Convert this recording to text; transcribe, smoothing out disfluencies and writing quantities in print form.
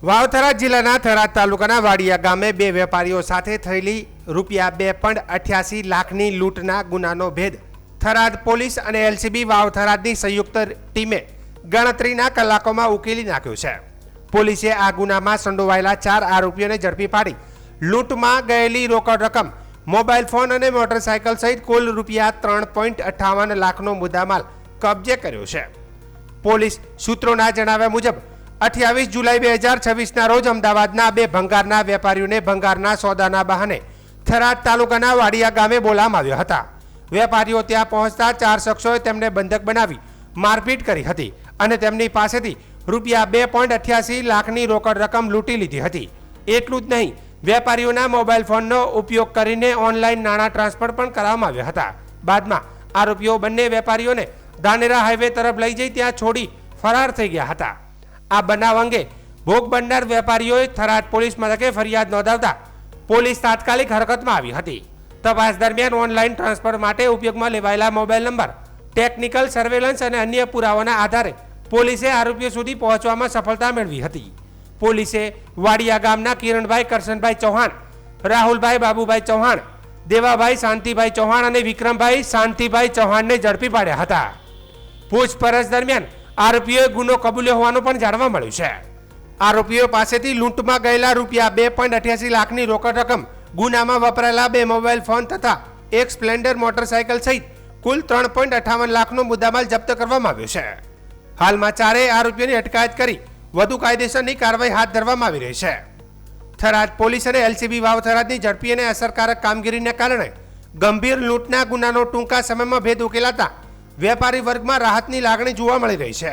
વાવથરા જિલ્લાના થરાદ તાલુકાના વાડિયા ગામે બે વેપારીઓ સાથે થયેલી ₹2.88 લાખની લૂંટના ગુનાનો ભેદ થરાદ પોલીસ અને એલસીબી વાવથરાદની સંયુક્ત ટીમે ગણતરીના કલાકોમાં ઉકેલી નાખ્યો છે। પોલીસે આ ગુનામાં સંડોવાયેલા 4 આરોપીઓને ઝડપી પાડી લૂંટમાં ગયેલી રોકડ રકમ, મોબાઈલ ફોન અને મોટરસાયકલ સહિત કુલ ₹3.58 લાખનો મુદ્દામાલ કબજે કર્યો છે। પોલીસ સૂત્રોના જણાવ્યા મુજબ 28 જુલાઈ 2026ના રોજ અમદાવાદના બે ભંગારના વેપારીઓને ભંગારના સોદાના બહાને થરાદ તાલુકાના વાડિયા ગામે બોલાવવામાં આવ્યા હતા। વેપારીઓ ત્યાં પહોંચતા 4 શખ્સોએ તેમને બંધક બનાવી મારપીટ કરી હતી અને તેમની પાસેથી ₹2.88 લાખની રોકડ રકમ લૂંટી લીધી હતી। એટલું જ નહીં, વેપારીઓના મોબાઈલ ફોનનો ઉપયોગ કરીને ઓનલાઈન નાણાં ટ્રાન્સફર પણ કરવામાં આવ્યા હતા। બાદમાં આરોપીઓ બંને વેપારીઓને ધાનેરા હાઈવે તરફ લઈ જઈ ત્યાં છોડી ફરાર થઈ ગયા હતા। આ બનાવ અંગે ભોગ બનનાર વેપારીઓએ થરાદ પોલીસ મથકે ફરિયાદ નોંધાવતા પોલીસ તાત્કાલિક હરકતમાં આવી હતી। તપાસ દરમિયાન ઓનલાઈન ટ્રાન્સફર માટે ઉપયોગમાં લેવાયેલા મોબાઈલ નંબર, ટેકનિકલ સર્વેલન્સ અને અન્ય પુરાવાના આધારે પોલીસે આરોપીઓ સુધી પહોંચવામાં સફળતા મેળવી હતી। પોલીસે વાડિયા ગામના કિરણભાઈ કરશનભાઈ ચૌહાણ, રાહુલભાઈ બાબુભાઈ ચૌહાણ, દેવાભાઈ શાંતિભાઈ ચૌહાણ અને વિક્રમભાઈ શાંતિભાઈ ચૌહાણને ઝડપી પાડ્યા હતા। પૂછપરછ દરમિયાન આરોપીઓએ ગુનો કબૂલ્યો હોવાનું પણ જાણવા મળ્યું છે। આરોપીઓ પાસેથી લૂંટમાં ગયેલા ₹2.88 લાખની રોકડ રકમ, ગુનામાં વપરાયેલા 2 મોબાઈલ ફોન તથા 1 સ્પ્લેન્ડર મોટરસાયકલ સહિત કુલ ₹3.58 લાખનો મુદ્દામાલ જપ્ત કરવામાં આવ્યો છે। હાલમાં ચારેય આરોપીઓની અટકાયત કરી વધુ કાયદેસરની કાર્યવાહી હાથ ધરવામાં આવી રહી છે। થરાદ પોલીસ અને એલસીબી વાવથરાદની ઝડપી અને અસરકારક કામગીરીને કારણે ગંભીર લૂંટના ગુનાનો ટૂંકા સમયમાં ભેદ ઉકેલાતા વેપારી વર્ગમાં રાહતની લાગણી જોવા મળી રહી છે।